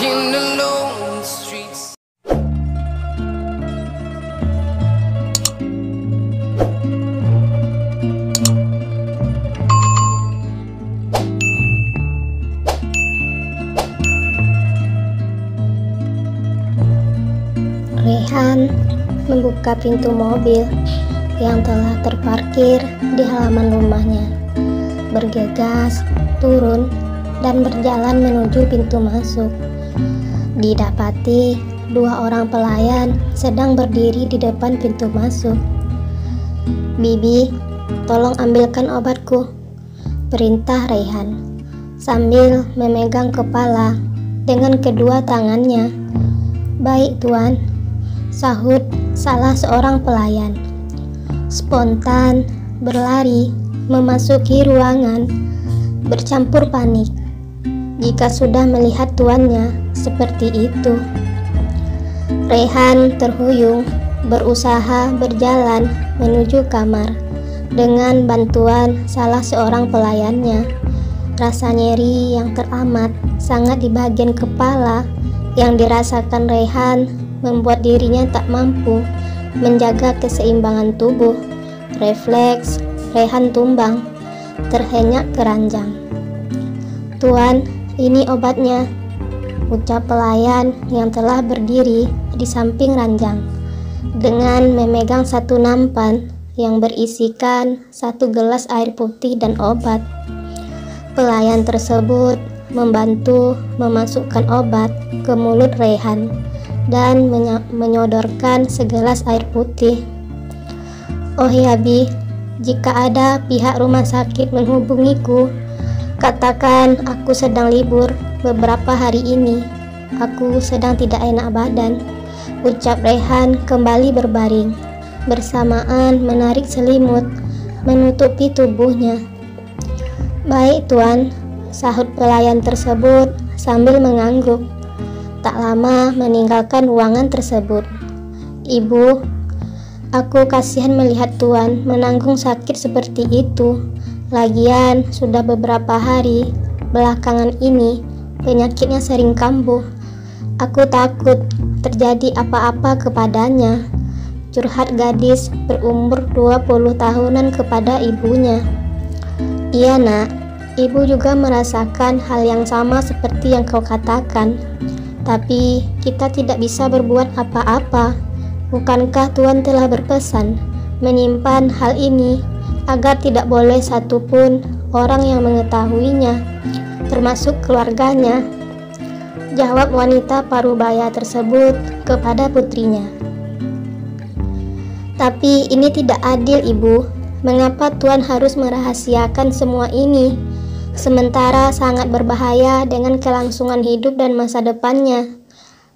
walking alone in the streets. Rehan membuka pintu mobil yang telah terparkir di halaman rumahnya, bergegas turun dan berjalan menuju pintu masuk. Didapati dua orang pelayan sedang berdiri di depan pintu masuk. "Bibi, tolong ambilkan obatku," perintah Rehan sambil memegang kepala dengan kedua tangannya. "Baik, Tuan," sahut salah seorang pelayan. Spontan berlari memasuki ruangan, bercampur panik jika sudah melihat tuannya seperti itu. Rehan terhuyung berusaha berjalan menuju kamar dengan bantuan salah seorang pelayannya. Rasa nyeri yang teramat sangat di bagian kepala yang dirasakan Rehan membuat dirinya tak mampu menjaga keseimbangan tubuh. Refleks Rehan tumbang, terhenyak ke ranjang. "Tuan, ini obatnya," ucap pelayan yang telah berdiri di samping ranjang dengan memegang satu nampan yang berisikan satu gelas air putih dan obat. Pelayan tersebut membantu memasukkan obat ke mulut Rehan dan menyodorkan segelas air putih. "Oh ya, Bi, jika ada pihak rumah sakit menghubungiku, katakan aku sedang libur beberapa hari ini. Aku sedang tidak enak badan," ucap Rehan kembali berbaring, bersamaan menarik selimut menutupi tubuhnya. "Baik, Tuan," sahut pelayan tersebut sambil mengangguk. Tak lama meninggalkan ruangan tersebut. "Ibu, aku kasihan melihat Tuan menanggung sakit seperti itu. Lagian sudah beberapa hari belakangan ini penyakitnya sering kambuh. Aku takut terjadi apa-apa kepadanya," curhat gadis berumur 20 tahunan kepada ibunya. "Iya, Nak, ibu juga merasakan hal yang sama seperti yang kau katakan. Tapi kita tidak bisa berbuat apa-apa. Bukankah Tuan telah berpesan menyimpan hal ini agar tidak boleh satupun orang yang mengetahuinya, termasuk keluarganya?" jawab wanita parubaya tersebut kepada putrinya. "Tapi ini tidak adil, Ibu. Mengapa Tuan harus merahasiakan semua ini? Sementara sangat berbahaya dengan kelangsungan hidup dan masa depannya.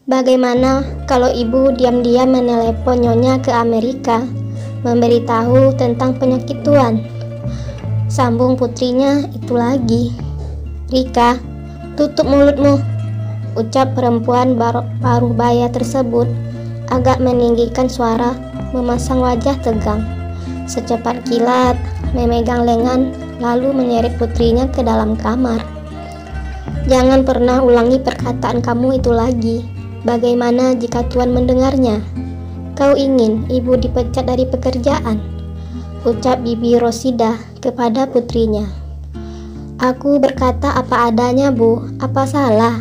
Bagaimana kalau Ibu diam-diam menelepon Nyonya ke Amerika, memberitahu tentang penyakit Tuan?" sambung putrinya itu lagi. "Rika, tutup mulutmu," ucap perempuan parubaya tersebut agak meninggikan suara, memasang wajah tegang. Secepat kilat memegang lengan lalu menyeret putrinya ke dalam kamar. "Jangan pernah ulangi perkataan kamu itu lagi. Bagaimana jika Tuan mendengarnya? Kau ingin ibu dipecat dari pekerjaan?" ucap Bibi Rosida kepada putrinya. "Aku berkata apa adanya, Bu. Apa salah?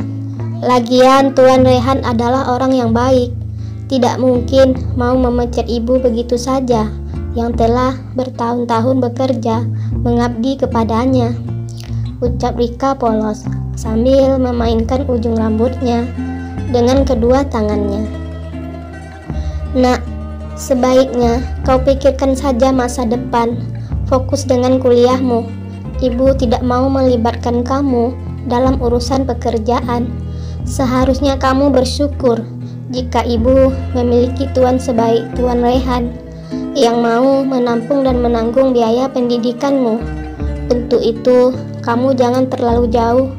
Lagian Tuan Rehan adalah orang yang baik. Tidak mungkin mau memecat ibu begitu saja yang telah bertahun-tahun bekerja mengabdi kepadanya," ucap Rika polos sambil memainkan ujung rambutnya dengan kedua tangannya. "Nak, sebaiknya kau pikirkan saja masa depan. Fokus dengan kuliahmu. Ibu tidak mau melibatkan kamu dalam urusan pekerjaan. Seharusnya kamu bersyukur jika ibu memiliki tuan sebaik Tuan Rehan yang mau menampung dan menanggung biaya pendidikanmu. Untuk itu, kamu jangan terlalu jauh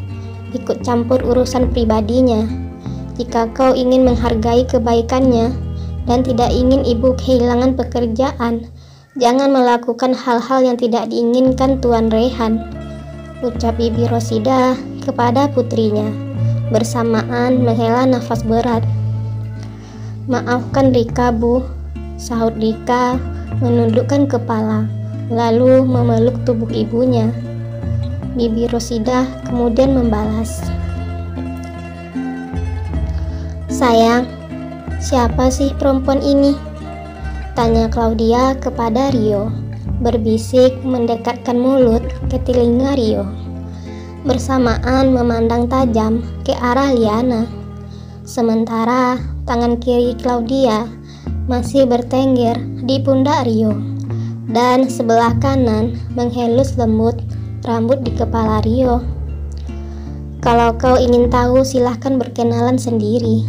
ikut campur urusan pribadinya. Jika kau ingin menghargai kebaikannya dan tidak ingin ibu kehilangan pekerjaan, jangan melakukan hal-hal yang tidak diinginkan Tuan Rehan," ucap Bibi Rosida kepada putrinya. bersamaan menghela nafas berat. "Maafkan Rika, Bu," sahut Rika menundukkan kepala, lalu memeluk tubuh ibunya. Bibi Rosidah kemudian membalas, "Sayang, siapa sih perempuan ini?" tanya Claudia kepada Rio, berbisik mendekatkan mulut ke telinga Rio, bersamaan memandang tajam ke arah Liana. Sementara tangan kiri Claudia masih bertengger di pundak Rio, dan sebelah kanan menghelus lembut rambut di kepala Rio. "Kalau kau ingin tahu, silahkan berkenalan sendiri,"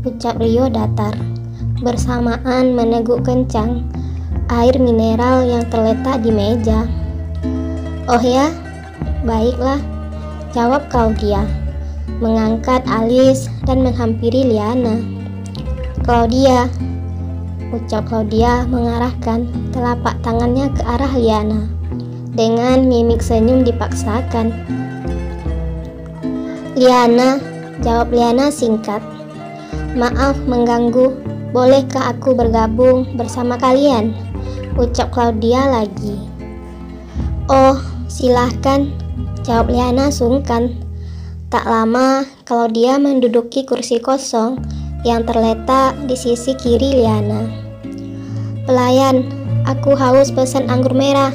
ucap Rio datar, bersamaan meneguk kencang air mineral yang terletak di meja. "Oh ya, baiklah," jawab Claudia, mengangkat alis dan menghampiri Liana. "Claudia," ucap Claudia mengarahkan telapak tangannya ke arah Liana dengan mimik senyum dipaksakan. "Liana," jawab Liana singkat. "Maaf mengganggu. Bolehkah aku bergabung bersama kalian?" ucap Claudia lagi. "Oh, silahkan," jawab Liana sungkan. Tak lama, Claudia menduduki kursi kosong yang terletak di sisi kiri Liana. "Pelayan, aku haus pesan anggur merah,"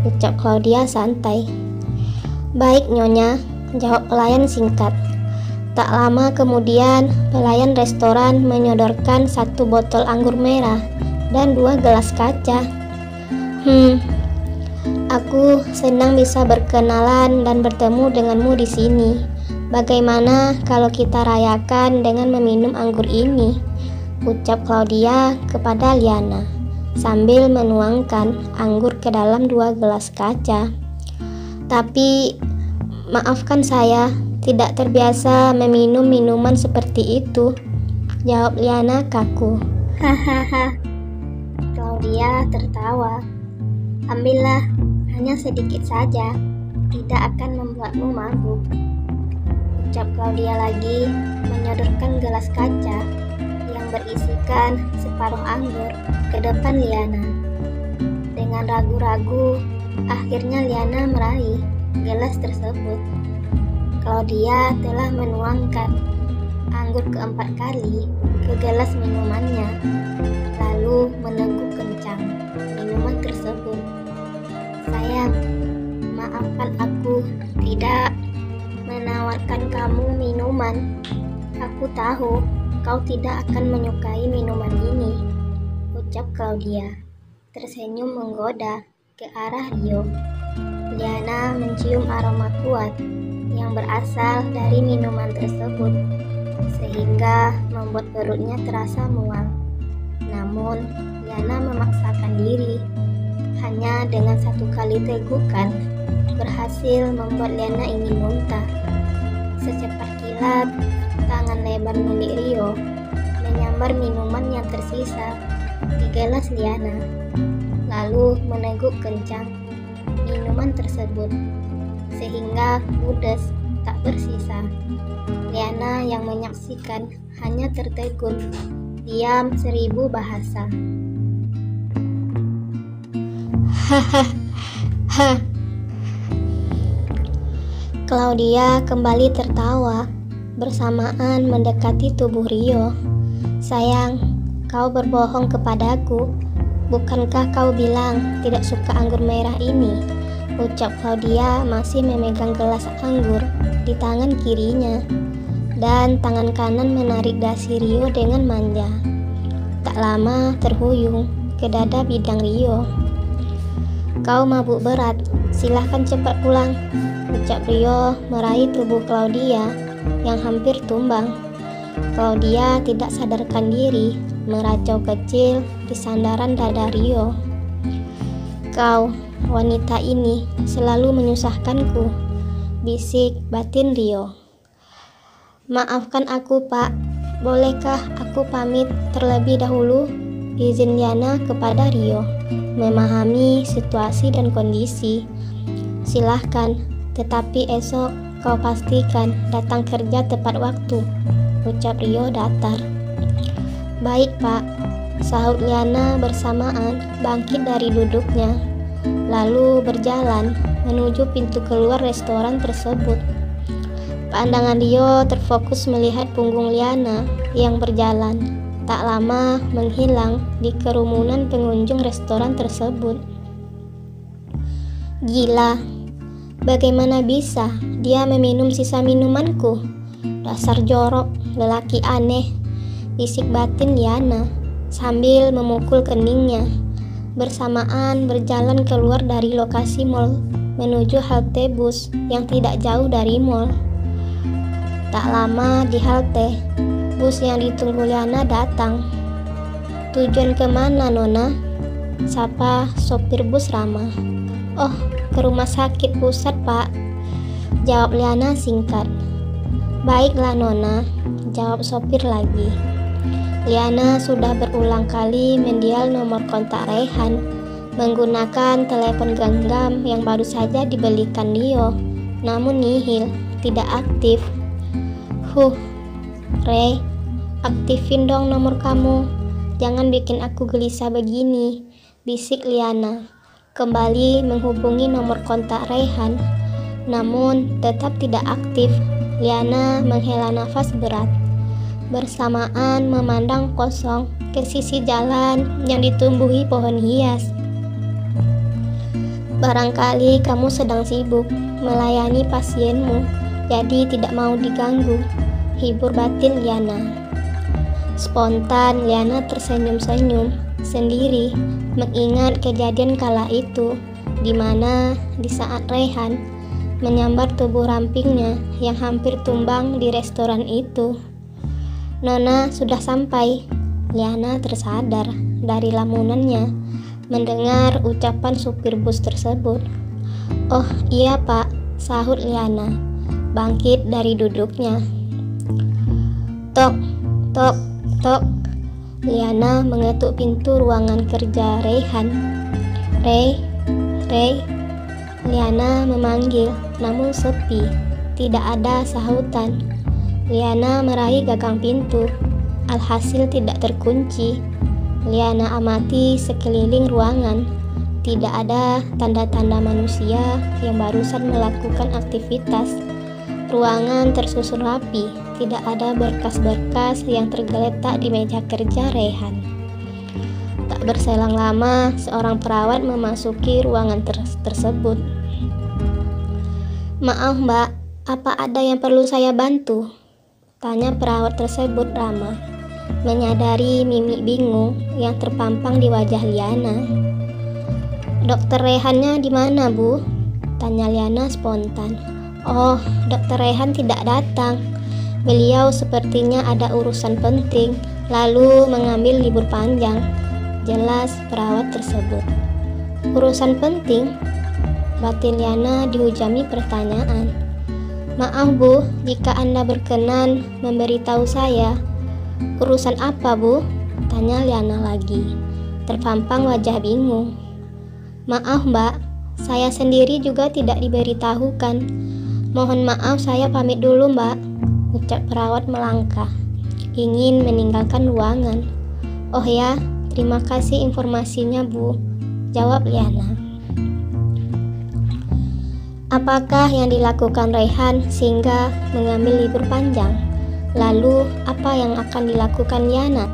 ucap Claudia santai. "Baik, Nyonya," jawab pelayan singkat. Tak lama kemudian, pelayan restoran menyodorkan 1 botol anggur merah dan 2 gelas kaca. Aku senang bisa berkenalan dan bertemu denganmu di sini. Bagaimana kalau kita rayakan dengan meminum anggur ini?" ucap Claudia kepada Liana sambil menuangkan anggur ke dalam 2 gelas kaca. "Tapi, maafkan saya, tidak terbiasa meminum minuman seperti itu," jawab Liana kaku. "Hahaha," Claudia tertawa. "Ambillah, hanya sedikit saja, tidak akan membuatmu mabuk," ucap Claudia lagi, menyodorkan gelas kaca yang berisikan separuh anggur ke depan Liana. Dengan ragu-ragu, akhirnya Liana meraih gelas tersebut. Claudia telah menuangkan anggur keempat kali ke gelas minumannya, lalu meneguk kencang minuman tersebut. "Sayang, maafkan aku tidak menawarkan kamu minuman. Aku tahu kau tidak akan menyukai minuman ini," ucap Claudia, tersenyum menggoda ke arah Rio. Liana mencium aroma kuat yang berasal dari minuman tersebut, sehingga membuat perutnya terasa mual. Namun, Liana memaksakan diri. Hanya dengan 1 kali tegukan, berhasil membuat Liana ingin muntah. Secepat kilat, tangan lebar milik Rio menyambar minuman yang tersisa di gelas Liana, lalu meneguk kencang minuman tersebut sehingga ludes tak bersisa. Liana yang menyaksikan hanya tertegun, diam 1000 bahasa. Hahaha. Claudia kembali tertawa, bersamaan mendekati tubuh Rio. "Sayang, kau berbohong kepadaku. Bukankah kau bilang tidak suka anggur merah ini?" ucap Claudia masih memegang gelas anggur di tangan kirinya, dan tangan kanan menarik dasi Rio dengan manja. Tak lama terhuyung ke dada bidang Rio. "Kau mabuk berat, silahkan cepat pulang," ucap Rio meraih tubuh Claudia yang hampir tumbang. Claudia tidak sadarkan diri meracau kecil di sandaran dada Rio. "Kau, wanita ini, selalu menyusahkanku," bisik batin Rio. "Maafkan aku, Pak. Bolehkah aku pamit terlebih dahulu?" izin Liana kepada Rio, memahami situasi dan kondisi. "Silahkan, tetapi esok kau pastikan datang kerja tepat waktu, ucap Rio datar. Baik Pak, sahut Liana bersamaan bangkit dari duduknya, lalu berjalan menuju pintu keluar restoran tersebut. Pandangan Rio terfokus melihat punggung Liana yang berjalan, tak lama menghilang di kerumunan pengunjung restoran tersebut. Gila, bagaimana bisa dia meminum sisa minumanku? Dasar jorok, lelaki aneh, bisik batin Liana sambil memukul keningnya. Bersamaan berjalan keluar dari lokasi mall menuju halte bus yang tidak jauh dari mall. Tak lama di halte, bus yang ditunggu Liana datang. Tujuan kemana, Nona? Sapa sopir bus ramah. Oh, ke rumah sakit pusat, Pak, jawab Liana singkat. Baiklah, Nona, jawab sopir lagi. Liana sudah berulang kali mendial nomor kontak Raihan menggunakan telepon genggam yang baru saja dibelikan Rio, namun nihil, tidak aktif. Ray, aktifin dong nomor kamu. Jangan bikin aku gelisah begini, bisik Liana. Kembali menghubungi nomor kontak Raihan, namun tetap tidak aktif. Liana menghela nafas berat, bersamaan memandang kosong ke sisi jalan yang ditumbuhi pohon hias. Barangkali kamu sedang sibuk melayani pasienmu, jadi tidak mau diganggu, hibur batin Liana. Spontan Liana tersenyum-senyum sendiri mengingat kejadian kala itu, di mana di saat Raihan menyambar tubuh rampingnya yang hampir tumbang di restoran itu. Nona sudah sampai. Liana tersadar dari lamunannya mendengar ucapan supir bus tersebut. Oh iya Pak, sahut Liana bangkit dari duduknya. Tok, tok, tok. Liana mengetuk pintu ruangan kerja Raihan. Ray, Ray. Liana memanggil, namun sepi, tidak ada sahutan. Liana meraih gagang pintu, alhasil tidak terkunci. Liana amati sekeliling ruangan, tidak ada tanda-tanda manusia yang barusan melakukan aktivitas. Ruangan tersusun rapi, tidak ada berkas-berkas yang tergeletak di meja kerja Raihan. Tak berselang lama, seorang perawat memasuki ruangan tersebut. Maaf Mbak, apa ada yang perlu saya bantu? Tanya perawat tersebut ramah, menyadari mimik bingung yang terpampang di wajah Liana. Dokter Raihannya di mana, Bu? Tanya Liana spontan. Oh, Dokter Raihan tidak datang. Beliau sepertinya ada urusan penting, lalu mengambil libur panjang, jelas perawat tersebut. Urusan penting? Batin Liana dihujami pertanyaan. Maaf Bu, jika Anda berkenan memberitahu saya. Urusan apa Bu? Tanya Liana lagi, terpampang wajah bingung. Maaf Mbak, saya sendiri juga tidak diberitahukan. Mohon maaf, saya pamit dulu Mbak, ucap perawat melangkah, ingin meninggalkan ruangan. Oh ya, terima kasih informasinya Bu, jawab Liana. Apakah yang dilakukan Raihan sehingga mengambil libur panjang? Lalu apa yang akan dilakukan Liana?